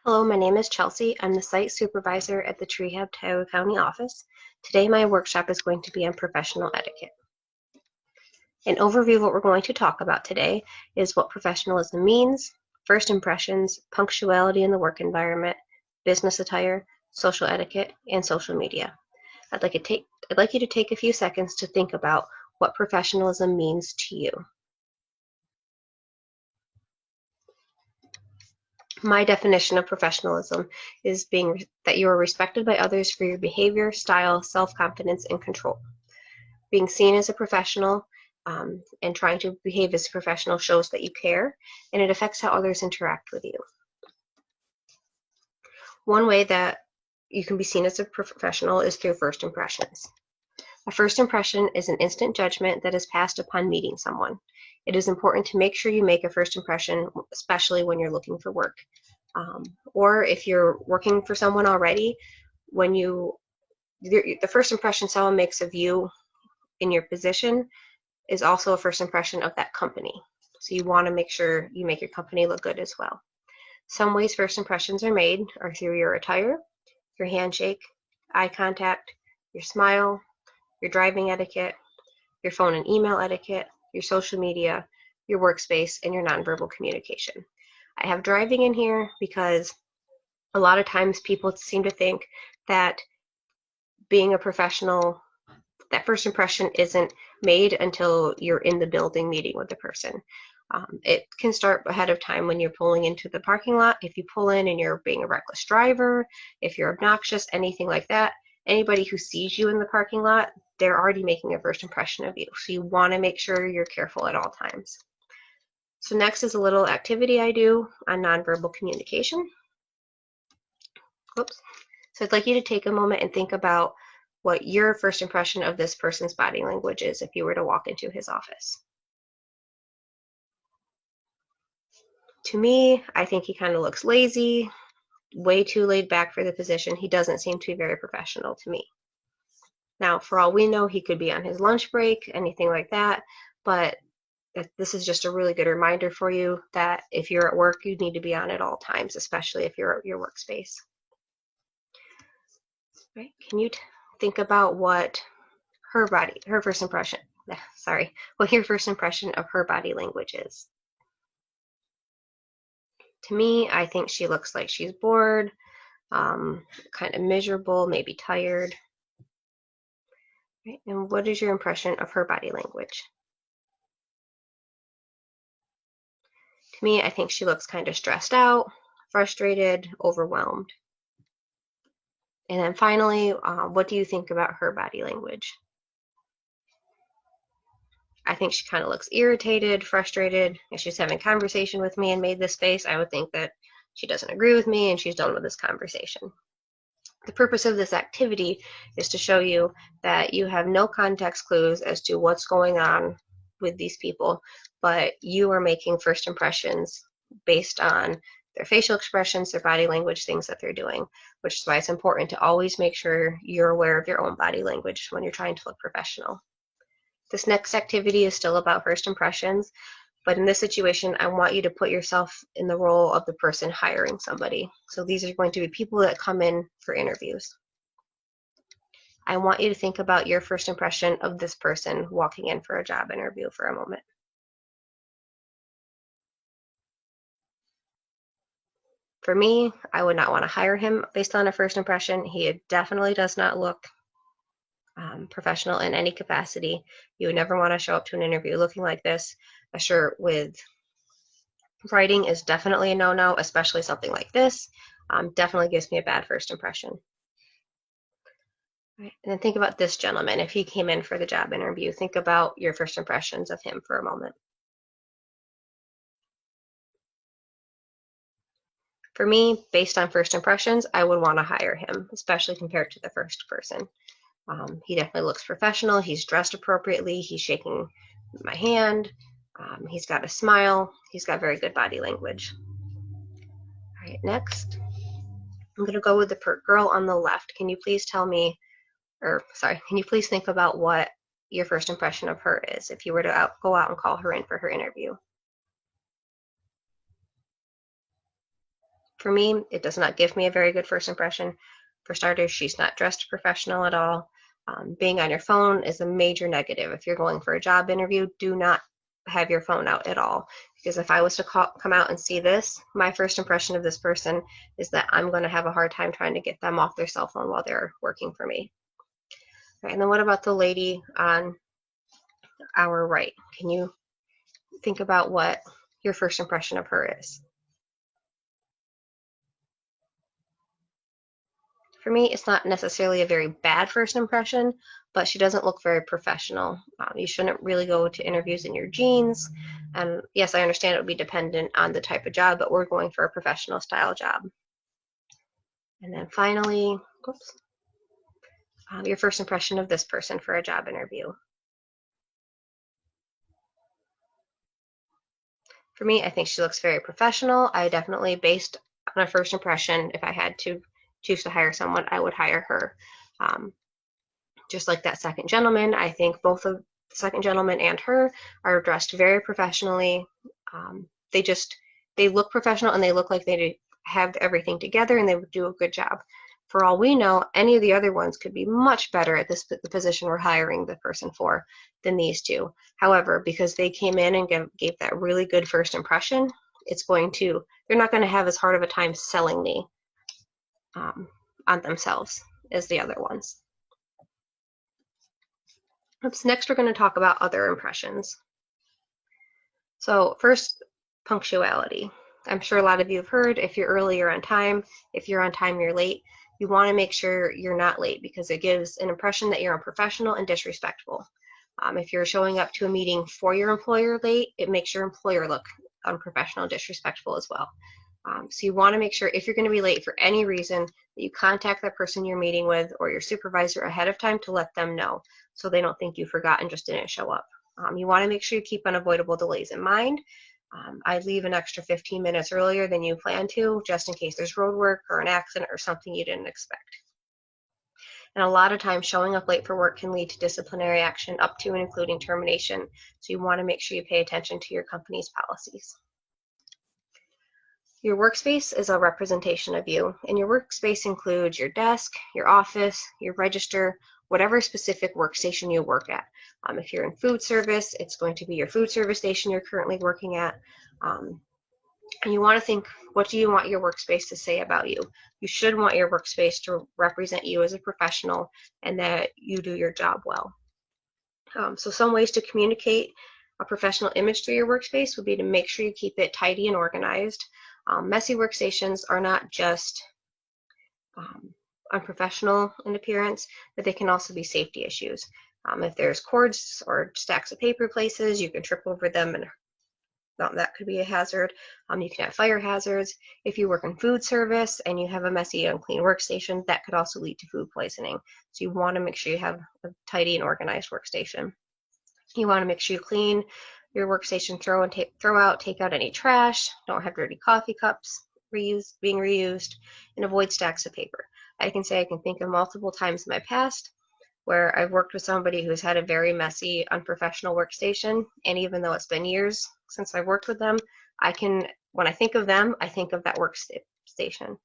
Hello, my name is Chelsea. I'm the site supervisor at the Treehab Tioga County office. Today my workshop is going to be on professional etiquette. An overview of what we're going to talk about today is what professionalism means, first impressions, punctuality in the work environment, business attire, social etiquette, and social media. I'd like you to take a few seconds to think about what professionalism means to you. My definition of professionalism is that you are respected by others for your behavior, style, self-confidence, and control. Being seen as a professional and trying to behave as a professional shows that you care, and it affects how others interact with you. One way that you can be seen as a professional is through first impressions. A first impression is an instant judgment that is passed upon meeting someone. It is important to make sure you make a first impression, especially when you're looking for work. Or if you're working for someone already, the first impression someone makes of you in your position is also a first impression of that company. So you want to make sure you make your company look good as well. Some ways first impressions are made are through your attire, your handshake, eye contact, your smile, your driving etiquette, your phone and email etiquette, your social media, your workspace, and your nonverbal communication. I have driving in here because a lot of times people seem to think that being a professional, that first impression isn't made until you're in the building meeting with the person. It can start ahead of time when you're pulling into the parking lot. If you pull in and you're being a reckless driver, if you're obnoxious, anything like that, anybody who sees you in the parking lot, they're already making a first impression of you. So you want to make sure you're careful at all times. So next is a little activity I do on nonverbal communication. Oops. So I'd like you to take a moment and think about what your first impression of this person's body language is if you were to walk into his office. To me, I think he kind of looks lazy, way too laid back for the position. He doesn't seem to be very professional to me. Now, for all we know, he could be on his lunch break, anything like that, but this is just a really good reminder for you that if you're at work, you need to be on at all times, especially if you're at your workspace. Right? Can you think about what her first impression, what your first impression of her body language is? To me, I think she looks like she's bored, kind of miserable, maybe tired. Right? And what is your impression of her body language? To me, I think she looks kind of stressed out, frustrated, overwhelmed. And then finally, what do you think about her body language? I think she kind of looks irritated, frustrated. If she's having a conversation with me and made this face, I would think that she doesn't agree with me and she's done with this conversation. The purpose of this activity is to show you that you have no context clues as to what's going on with these people, but you are making first impressions based on their facial expressions, their body language, things that they're doing, which is why it's important to always make sure you're aware of your own body language when you're trying to look professional. This next activity is still about first impressions, but in this situation, I want you to put yourself in the role of the person hiring somebody. So these are going to be people that come in for interviews. I want you to think about your first impression of this person walking in for a job interview for a moment. For me, I would not want to hire him based on a first impression. He definitely does not look professional in any capacity. You would never want to show up to an interview looking like this. A shirt with writing is definitely a no-no, especially something like this. Definitely gives me a bad first impression. Right. And then think about this gentleman. If he came in for the job interview, think about your first impressions of him for a moment. For me, based on first impressions, I would want to hire him, especially compared to the first person. He definitely looks professional. He's dressed appropriately. He's shaking my hand. He's got a smile. He's got very good body language. All right, next, I'm going to go with the girl on the left. Can you please tell me, can you please think about what your first impression of her is if you were to go out and call her in for her interview? For me, it does not give me a very good first impression. For starters, she's not dressed professional at all. Being on your phone is a major negative. If you're going for a job interview, do not have your phone out at all. Because if I was to come out and see this, my first impression of this person is that I'm going to have a hard time trying to get them off their cell phone while they're working for me. Right, and then what about the lady on our right? Can you think about what your first impression of her is? For me, it's not necessarily a very bad first impression, but she doesn't look very professional. You shouldn't really go to interviews in your jeans. And yes, I understand it would be dependent on the type of job, but we're going for a professional style job. And then finally, oops, your first impression of this person for a job interview. For me, I think she looks very professional. I definitely, based on a first impression, if I had to choose to hire someone, I would hire her. Just like that second gentleman, I think both of the second gentleman and her are dressed very professionally. They look professional, and they look like they have everything together, and they would do a good job. For all we know, any of the other ones could be much better at the position we're hiring the person for than these two. However, because they came in and gave that really good first impression, they're not going to have as hard of a time selling me on themselves as the other ones. Next, we're going to talk about other impressions. So first, punctuality. I'm sure a lot of you have heard, if you're early, you're on time. If you're on time, you're late. You want to make sure you're not late, because it gives an impression that you're unprofessional and disrespectful. If you're showing up to a meeting for your employer late, it makes your employer look unprofessional and disrespectful as well. So you want to make sure, if you're going to be late for any reason, that you contact that person you're meeting with or your supervisor ahead of time to let them know, so they don't think you forgot and just didn't show up. You want to make sure you keep unavoidable delays in mind. I leave an extra 15 minutes earlier than you plan to, just in case there's road work or an accident or something you didn't expect. And a lot of times, showing up late for work can lead to disciplinary action up to and including termination. So you want to make sure you pay attention to your company's policies. Your workspace is a representation of you, and your workspace includes your desk, your office, your register, whatever specific workstation you work at. If you're in food service, it's going to be your food service station you're currently working at. And you want to think, what do you want your workspace to say about you? You should want your workspace to represent you as a professional and that you do your job well. So some ways to communicate a professional image through your workspace would be to make sure you keep it tidy and organized. Messy workstations are not just unprofessional in appearance, but they can also be safety issues. If there's cords or stacks of paper places, you can trip over them, and that could be a hazard. You can have fire hazards. If you work in food service and you have a messy, unclean workstation, that could also lead to food poisoning. So you want to make sure you have a tidy and organized workstation. You want to make sure you clean your workstation, throw out, take out any trash, don't have dirty coffee cups being reused, and avoid stacks of paper. I can think of multiple times in my past where I've worked with somebody who's had a very messy, unprofessional workstation, and even though it's been years since I've worked with them, when I think of them, I think of that workstation.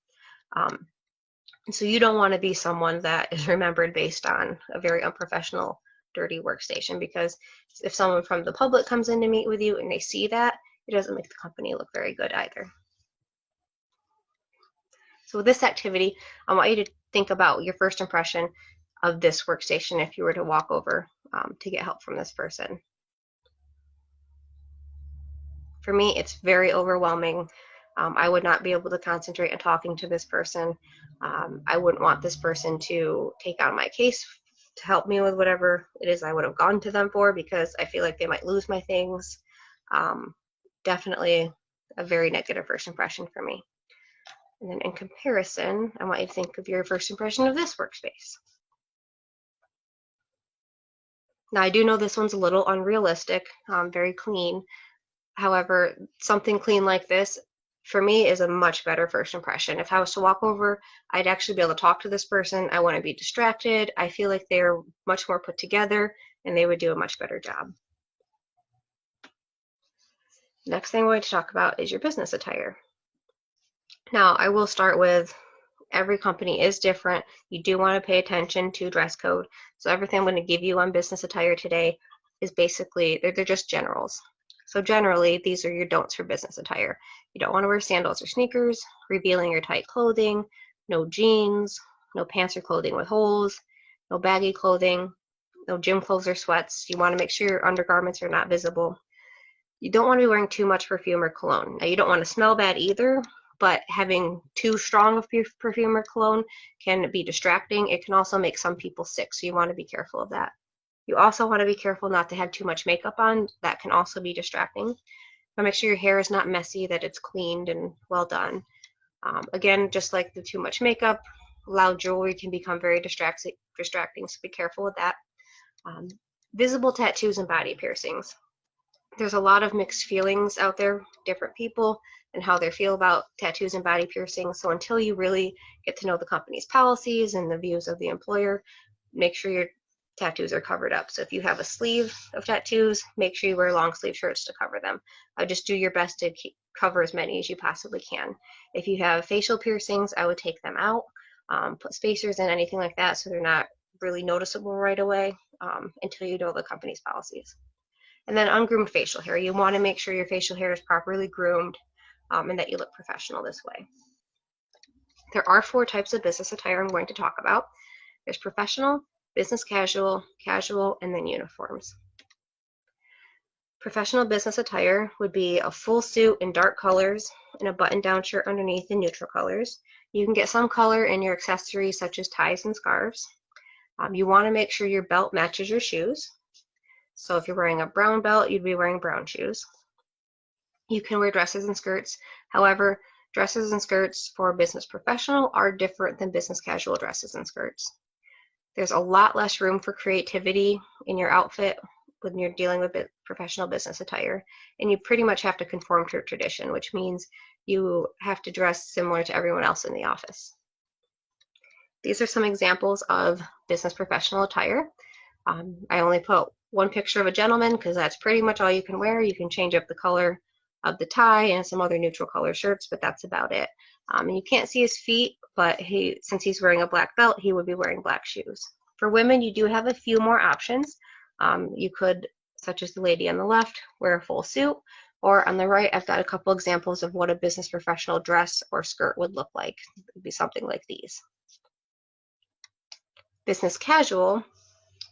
So you don't want to be someone that is remembered based on a very unprofessional, dirty workstation, because if someone from the public comes in to meet with you and they see that, it doesn't make the company look very good either. So with this activity, I want you to think about your first impression of this workstation if you were to walk over to get help from this person. For me, it's very overwhelming. I would not be able to concentrate on talking to this person. I wouldn't want this person to take on my case to help me with whatever it is I would have gone to them for, because I feel like they might lose my things. Definitely a very negative first impression for me. And then in comparison, I want you to think of your first impression of this workspace. Now, I do know this one's a little unrealistic, very clean. However, something clean like this, for me, is a much better first impression. If I was to walk over, I'd actually be able to talk to this person. I wouldn't be distracted. I feel like they're much more put together, and they would do a much better job. Next thing we're going to talk about is your business attire. Now, I will start with every company is different. You do want to pay attention to dress code. So everything I'm going to give you on business attire today is basically, they're just generals. So generally, these are your don'ts for business attire. You don't want to wear sandals or sneakers, revealing your tight clothing, no jeans, no pants or clothing with holes, no baggy clothing, no gym clothes or sweats. You want to make sure your undergarments are not visible. You don't want to be wearing too much perfume or cologne. Now, you don't want to smell bad either, but having too strong of perfume or cologne can be distracting. It can also make some people sick, so you want to be careful of that. You also want to be careful not to have too much makeup on. That can also be distracting. But make sure your hair is not messy, that it's cleaned and well done. Again, just like the too much makeup, loud jewelry can become very distracting, so be careful with that. Visible tattoos and body piercings. There's a lot of mixed feelings out there, different people and how they feel about tattoos and body piercings. So until you really get to know the company's policies and the views of the employer, make sure your tattoos are covered up. So if you have a sleeve of tattoos, make sure you wear long sleeve shirts to cover them. Just do your best to cover as many as you possibly can. If you have facial piercings, I would take them out, put spacers in, anything like that, so they're not really noticeable right away until you know the company's policies. And then ungroomed facial hair. You want to make sure your facial hair is properly groomed and that you look professional this way. There are 4 types of business attire I'm going to talk about. There's professional, business casual, casual, and then uniforms. Professional business attire would be a full suit in dark colors and a button-down shirt underneath in neutral colors. You can get some color in your accessories such as ties and scarves. You want to make sure your belt matches your shoes. So if you're wearing a brown belt, you'd be wearing brown shoes. You can wear dresses and skirts. However, dresses and skirts for business professional are different than business casual dresses and skirts. There's a lot less room for creativity in your outfit when you're dealing with professional business attire, and you pretty much have to conform to tradition, which means you have to dress similar to everyone else in the office. These are some examples of business professional attire. I only put one picture of a gentleman because that's pretty much all you can wear. You can change up the color of the tie and some other neutral color shirts, but that's about it. And you can't see his feet, but since he's wearing a black belt, he would be wearing black shoes. For women, you do have a few more options. You could, such as the lady on the left, wear a full suit, or on the right, I've got a couple examples of what a business professional dress or skirt would look like. It would be something like these. Business casual.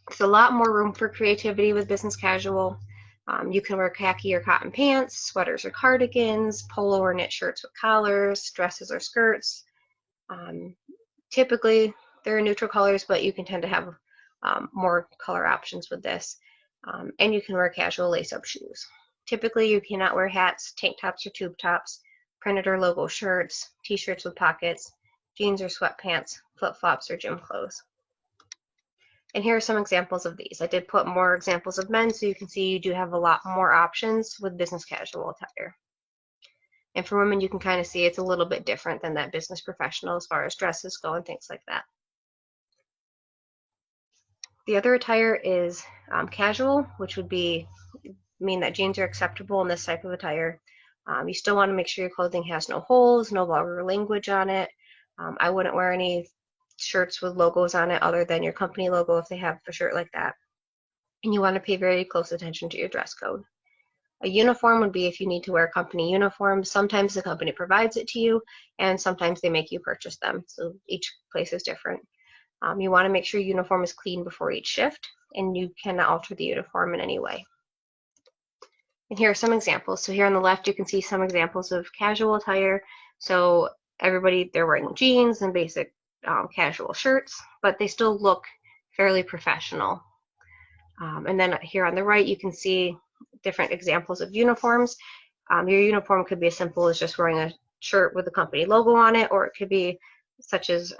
There's a lot more room for creativity with business casual. You can wear khaki or cotton pants, sweaters or cardigans, polo or knit shirts with collars, dresses or skirts. Typically, they're neutral colors, but you can tend to have more color options with this. And you can wear casual lace-up shoes. Typically, you cannot wear hats, tank tops or tube tops, printed or logo shirts, t-shirts with pockets, jeans or sweatpants, flip-flops or gym clothes. And here are some examples of these. I did put more examples of men, so you can see you do have a lot more options with business casual attire. And for women, you can kind of see it's a little bit different than that business professional as far as dresses go and things like that. The other attire is casual, which would mean that jeans are acceptable in this type of attire. You still want to make sure your clothing has no holes, no vulgar language on it. I wouldn't wear any shirts with logos on it other than your company logo if they have a shirt like that. And you want to pay very close attention to your dress code. A uniform would be if you need to wear a company uniform. Sometimes the company provides it to you, and sometimes they make you purchase them. So each place is different. You want to make sure your uniform is clean before each shift, and you cannot alter the uniform in any way. And here are some examples. So here on the left, you can see some examples of casual attire. So everybody, they're wearing jeans and basic casual shirts, but they still look fairly professional. And then here on the right, you can see different examples of uniforms. Your uniform could be as simple as just wearing a shirt with the company logo on it, or it could be such as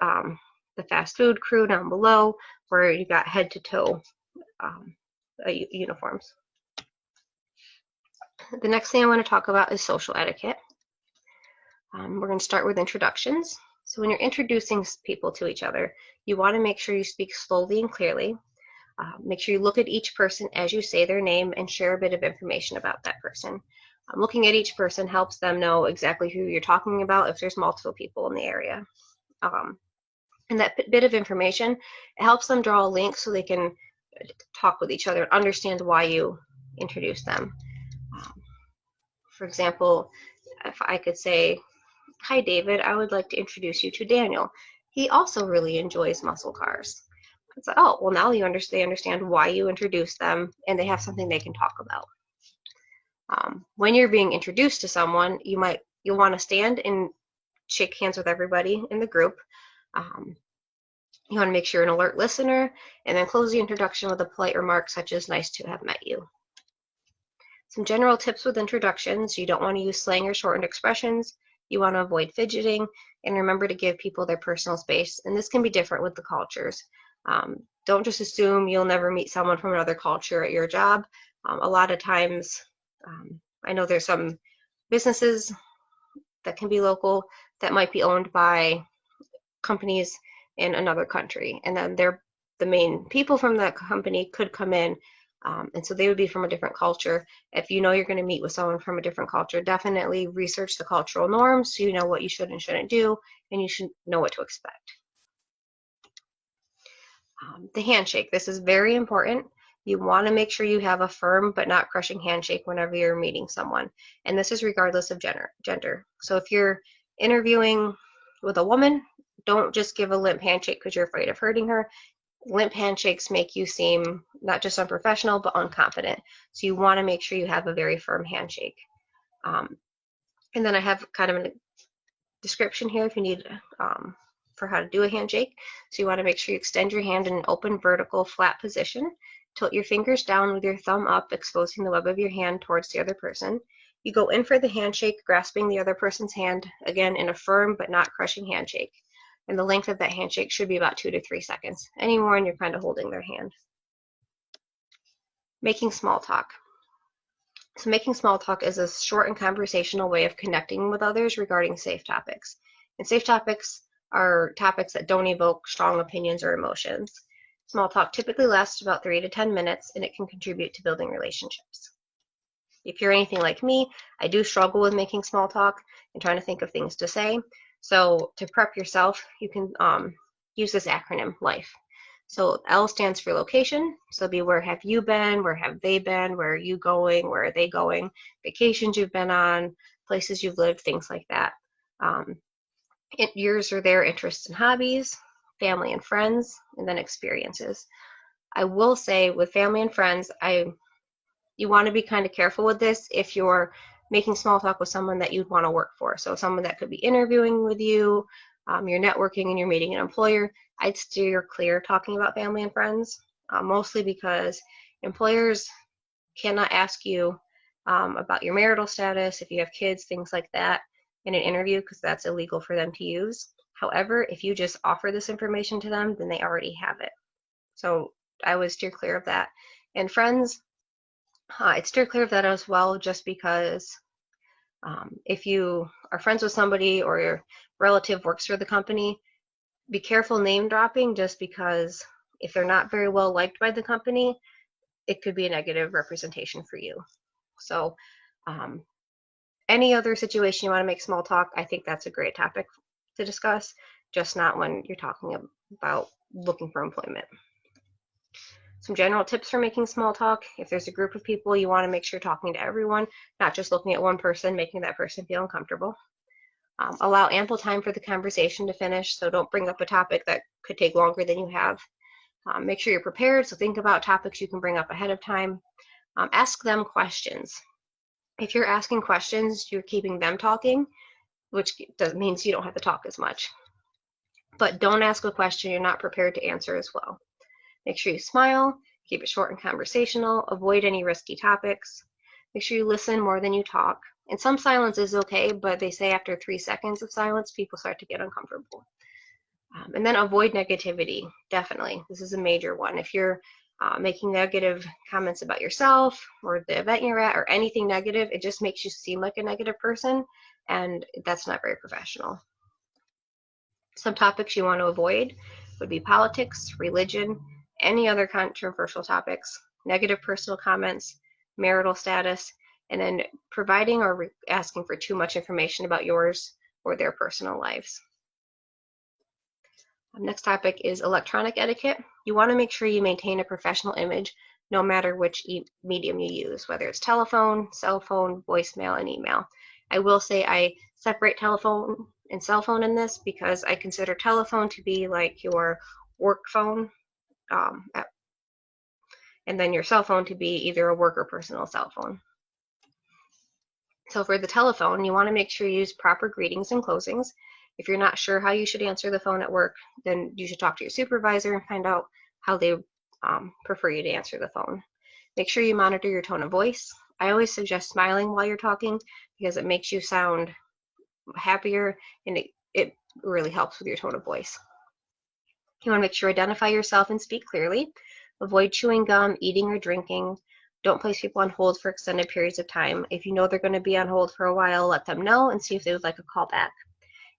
the fast food crew down below, where you got head to toe uniforms. The next thing I want to talk about is social etiquette. We're going to start with introductions. So when you're introducing people to each other, you want to make sure you speak slowly and clearly. Make sure you look at each person as you say their name and share a bit of information about that person. Looking at each person helps them know exactly who you're talking about if there's multiple people in the area. And that bit of information, it helps them draw a link so they can talk with each other and understand why you introduce them. For example, if I could say, "Hi David, I would like to introduce you to Daniel. He also really enjoys muscle cars." It's like, oh, well, now they understand why you introduced them, and they have something they can talk about. When you're being introduced to someone, you'll want to stand and shake hands with everybody in the group. You want to make sure you're an alert listener, and then close the introduction with a polite remark such as "nice to have met you." Some general tips with introductions: you don't want to use slang or shortened expressions. You want to avoid fidgeting, and remember to give people their personal space. And this can be different with the cultures. Don't just assume you'll never meet someone from another culture at your job. A lot of times, I know there's some businesses that can be local that might be owned by companies in another country, and then the main people from that company could come in, and so they would be from a different culture. If you know you're going to meet with someone from a different culture, definitely research the cultural norms so you know what you should and shouldn't do, and you should know what to expect. The handshake. This is very important. You want to make sure you have a firm but not crushing handshake whenever you're meeting someone, and this is regardless of gender. So if you're interviewing with a woman, don't just give a limp handshake because you're afraid of hurting her. Limp handshakes make you seem not just unprofessional, but unconfident. So you want to make sure you have a very firm handshake. And then I have kind of a description here if you need for how to do a handshake. So you want to make sure you extend your hand in an open, vertical, flat position. Tilt your fingers down with your thumb up, exposing the web of your hand towards the other person. You go in for the handshake, grasping the other person's hand, again in a firm but not crushing handshake. And the length of that handshake should be about 2 to 3 seconds. Any more and you're kind of holding their hand. Making small talk. So making small talk is a short and conversational way of connecting with others regarding safe topics. And safe topics are topics that don't evoke strong opinions or emotions. Small talk typically lasts about 3 to 10 minutes, and it can contribute to building relationships. If you're anything like me, I do struggle with making small talk and trying to think of things to say. So to prep yourself, you can use this acronym, LIFE. So L stands for location. So be where have you been, where have they been, where are you going, where are they going, vacations you've been on, places you've lived, things like that. Yours are their interests and hobbies, family and friends, and then experiences. I will say with family and friends, you want to be kind of careful with this if you're making small talk with someone that you'd want to work for. So someone that could be interviewing with you, you're networking and you're meeting an employer, I'd steer clear talking about family and friends, mostly because employers cannot ask you about your marital status, if you have kids, things like that in an interview, because that's illegal for them to use. However, if you just offer this information to them, then they already have it. So I would steer clear of that. And friends, I'd steer clear of that as well, just because if you are friends with somebody or your relative works for the company, be careful name dropping, just because if they're not very well liked by the company, it could be a negative representation for you. So any other situation you want to make small talk, I think that's a great topic to discuss, just not when you're talking about looking for employment. Some general tips for making small talk. If there's a group of people, you want to make sure you're talking to everyone, not just looking at one person, making that person feel uncomfortable. Allow ample time for the conversation to finish, so don't bring up a topic that could take longer than you have. Make sure you're prepared, so think about topics you can bring up ahead of time. Ask them questions. If you're asking questions, you're keeping them talking, which means you don't have to talk as much. But don't ask a question you're not prepared to answer as well. Make sure you smile, keep it short and conversational, avoid any risky topics. Make sure you listen more than you talk. And some silence is okay, but they say after 3 seconds of silence, people start to get uncomfortable. And then avoid negativity, definitely. This is a major one. If you're making negative comments about yourself or the event you're at or anything negative, it just makes you seem like a negative person, and that's not very professional. Some topics you want to avoid would be politics, religion, any other controversial topics, negative personal comments, marital status, and then providing or asking for too much information about yours or their personal lives. Next topic is electronic etiquette. You want to make sure you maintain a professional image no matter which medium you use, whether it's telephone, cell phone, voicemail, and email. I will say I separate telephone and cell phone in this because I consider telephone to be like your work phone, and then your cell phone to be either a work or personal cell phone. So for the telephone, you want to make sure you use proper greetings and closings. If you're not sure how you should answer the phone at work, then you should talk to your supervisor and find out how they prefer you to answer the phone. Make sure you monitor your tone of voice. I always suggest smiling while you're talking because it makes you sound happier, and it really helps with your tone of voice. You want to make sure you identify yourself and speak clearly. Avoid chewing gum, eating, or drinking. Don't place people on hold for extended periods of time. If you know they're going to be on hold for a while, let them know and see if they would like a call back.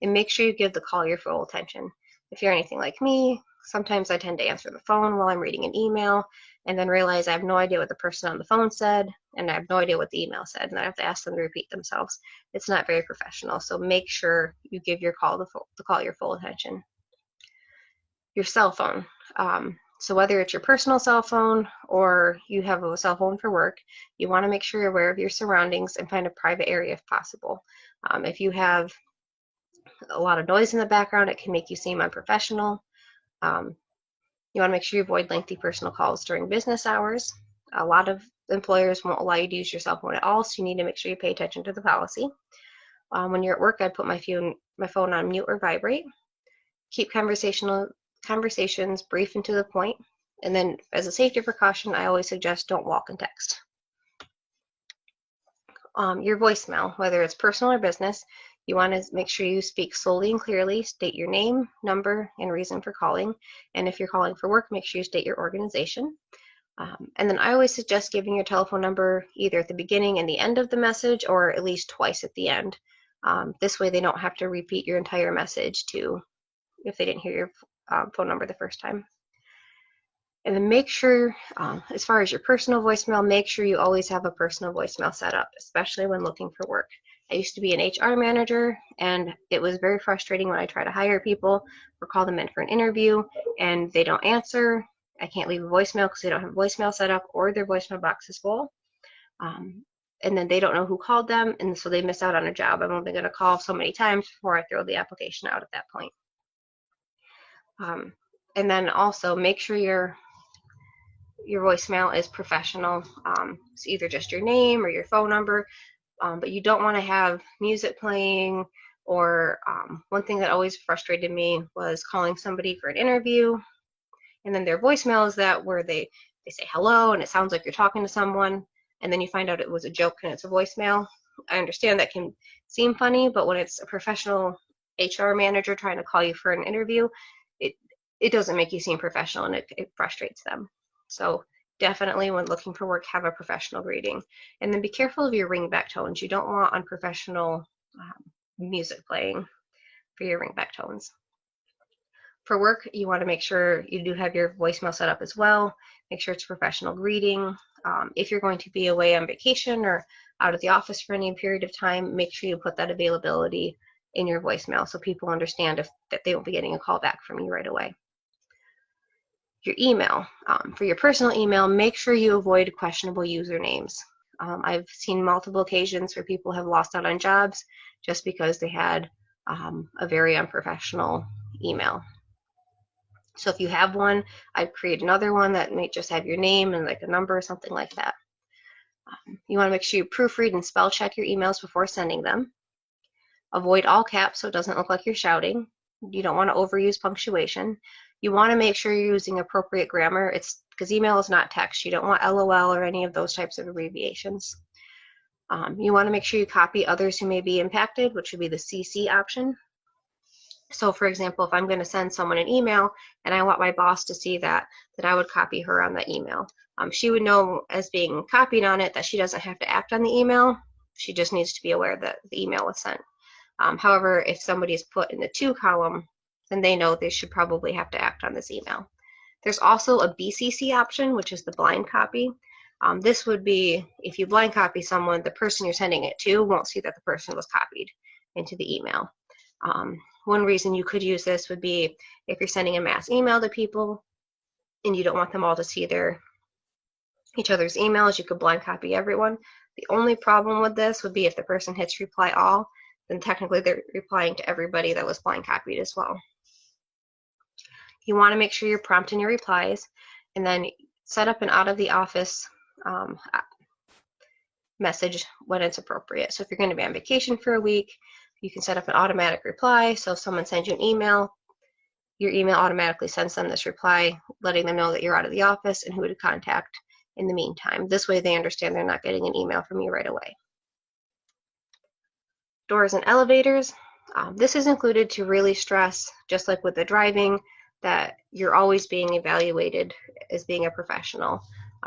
And make sure you give the call your full attention. If you're anything like me, sometimes I tend to answer the phone while I'm reading an email and then realize I have no idea what the person on the phone said, and I have no idea what the email said, and I have to ask them to repeat themselves. It's not very professional, so make sure you give your call the call your full attention. Your cell phone. So whether it's your personal cell phone or you have a cell phone for work, you want to make sure you're aware of your surroundings and find a private area if possible. If you have a lot of noise in the background, it can make you seem unprofessional. You want to make sure you avoid lengthy personal calls during business hours. A lot of employers won't allow you to use your cell phone at all, so you need to make sure you pay attention to the policy. When you're at work, I'd put my phone on mute or vibrate. Keep conversations brief and to the point. And then as a safety precaution, I always suggest don't walk and text. Your voicemail, whether it's personal or business, you want to make sure you speak slowly and clearly, state your name, number, and reason for calling. And if you're calling for work, make sure you state your organization. And then I always suggest giving your telephone number either at the beginning and the end of the message, or at least twice at the end. This way they don't have to repeat your entire message if they didn't hear your phone number the first time. And then make sure, as far as your personal voicemail, make sure you always have a personal voicemail set up, especially when looking for work. I used to be an HR manager, and it was very frustrating when I try to hire people or call them in for an interview, and they don't answer. I can't leave a voicemail because they don't have a voicemail set up, or their voicemail box is full. And then they don't know who called them, and so they miss out on a job. I'm only going to call so many times before I throw the application out at that point. And then also make sure your voicemail is professional. It's either just your name or your phone number, but you don't want to have music playing, or one thing that always frustrated me was calling somebody for an interview, and then their voicemail is that where they say hello and it sounds like you're talking to someone, and then you find out it was a joke and it's a voicemail. I understand that can seem funny, but when it's a professional HR manager trying to call you for an interview, it doesn't make you seem professional, and it frustrates them. So definitely when looking for work, have a professional greeting. And then be careful of your ringback tones. You don't want unprofessional music playing for your ringback tones. For work, you want to make sure you do have your voicemail set up as well. Make sure it's professional greeting. If you're going to be away on vacation or out of the office for any period of time, make sure you put that availability in your voicemail so people understand that they won't be getting a call back from you right away. Your email. For your personal email, make sure you avoid questionable usernames. I've seen multiple occasions where people have lost out on jobs just because they had a very unprofessional email. So if you have one, I'd create another one that may just have your name and like a number or something like that. You want to make sure you proofread and spell check your emails before sending them. Avoid all caps so it doesn't look like you're shouting. You don't want to overuse punctuation. You want to make sure you're using appropriate grammar. It's because email is not text. You don't want LOL or any of those types of abbreviations. You want to make sure you copy others who may be impacted, which would be the CC option. So for example, if I'm going to send someone an email and I want my boss to see that, then I would copy her on that email. She would know as being copied on it that she doesn't have to act on the email. She just needs to be aware that the email was sent. However, if somebody is put in the to column, then they know they should probably have to act on this email. There's also a BCC option, which is the blind copy. This would be if you blind copy someone, the person you're sending it to won't see that the person was copied into the email. One reason you could use this would be if you're sending a mass email to people and you don't want them all to see each other's emails, you could blind copy everyone. The only problem with this would be if the person hits reply all, then technically they're replying to everybody that was blind copied as well. You want to make sure you're prompt in your replies, and then set up an out of the office message when it's appropriate. So if you're going to be on vacation for a week, you can set up an automatic reply. So if someone sends you an email, your email automatically sends them this reply, letting them know that you're out of the office and who to contact in the meantime. This way they understand they're not getting an email from you right away. Doors and elevators. This is included to really stress, just like with the driving, that you're always being evaluated as being a professional,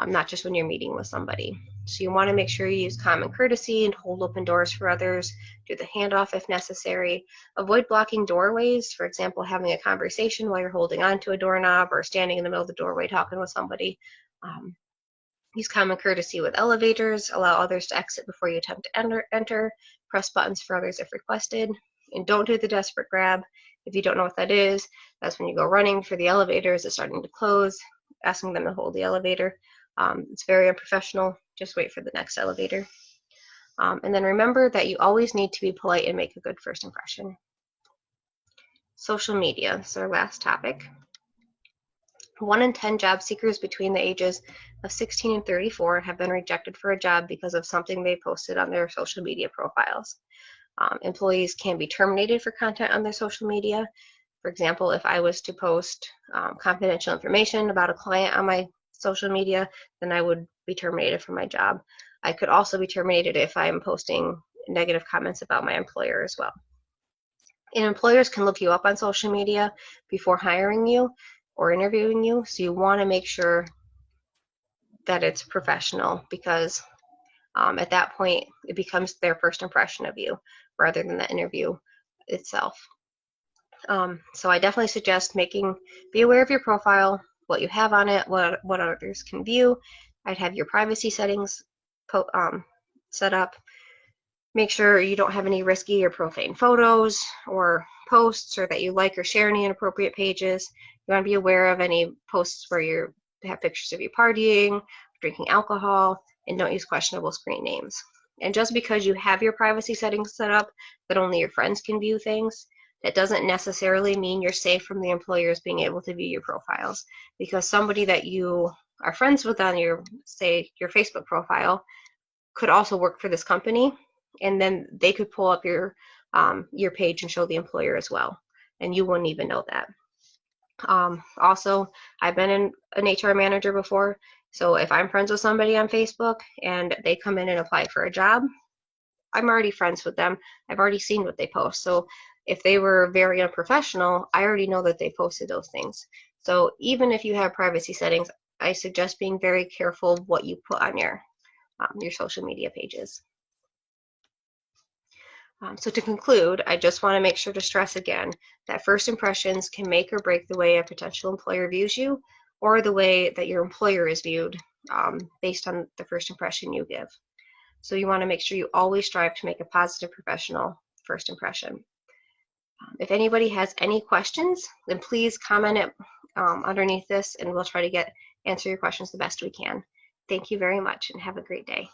not just when you're meeting with somebody. So you want to make sure you use common courtesy and hold open doors for others, do the handoff if necessary, avoid blocking doorways, for example, having a conversation while you're holding on to a doorknob or standing in the middle of the doorway talking with somebody. Use common courtesy with elevators, allow others to exit before you attempt to enter, press buttons for others if requested, and don't do the desperate grab. If you don't know what that is, that's when you go running for the elevator as it's starting to close, asking them to hold the elevator. It's very unprofessional. Just wait for the next elevator. And then remember that you always need to be polite and make a good first impression. Social media is our last topic. 1 in 10 job seekers between the ages of 16 and 34 have been rejected for a job because of something they posted on their social media profiles. Employees can be terminated for content on their social media. For example, if I was to post confidential information about a client on my social media, then I would be terminated from my job. I could also be terminated if I'm posting negative comments about my employer as well. And employers can look you up on social media before hiring you or interviewing you, so you want to make sure that it's professional, because at that point it becomes their first impression of you rather than the interview itself. So I definitely suggest be aware of your profile, what you have on it, what others can view. I'd have your privacy settings set up. Make sure you don't have any risky or profane photos or posts, or that you like or share any inappropriate pages. You want to be aware of any posts where you have pictures of you partying, drinking alcohol, and don't use questionable screen names. And just because you have your privacy settings set up that only your friends can view things, that doesn't necessarily mean you're safe from the employers being able to view your profiles, because somebody that you are friends with on your Facebook profile could also work for this company, and then they could pull up your page and show the employer as well, and you wouldn't even know that. Also, I've been an HR manager before, so if I'm friends with somebody on Facebook and they come in and apply for a job, I'm already friends with them. I've already seen what they post. So if they were very unprofessional, I already know that they posted those things. So even if you have privacy settings, I suggest being very careful what you put on your social media pages. So to conclude, I just want to make sure to stress again that first impressions can make or break the way a potential employer views you, or the way that your employer is viewed based on the first impression you give. So you want to make sure you always strive to make a positive professional first impression. If anybody has any questions, then please comment it underneath this, and we'll try to answer your questions the best we can. Thank you very much, and have a great day.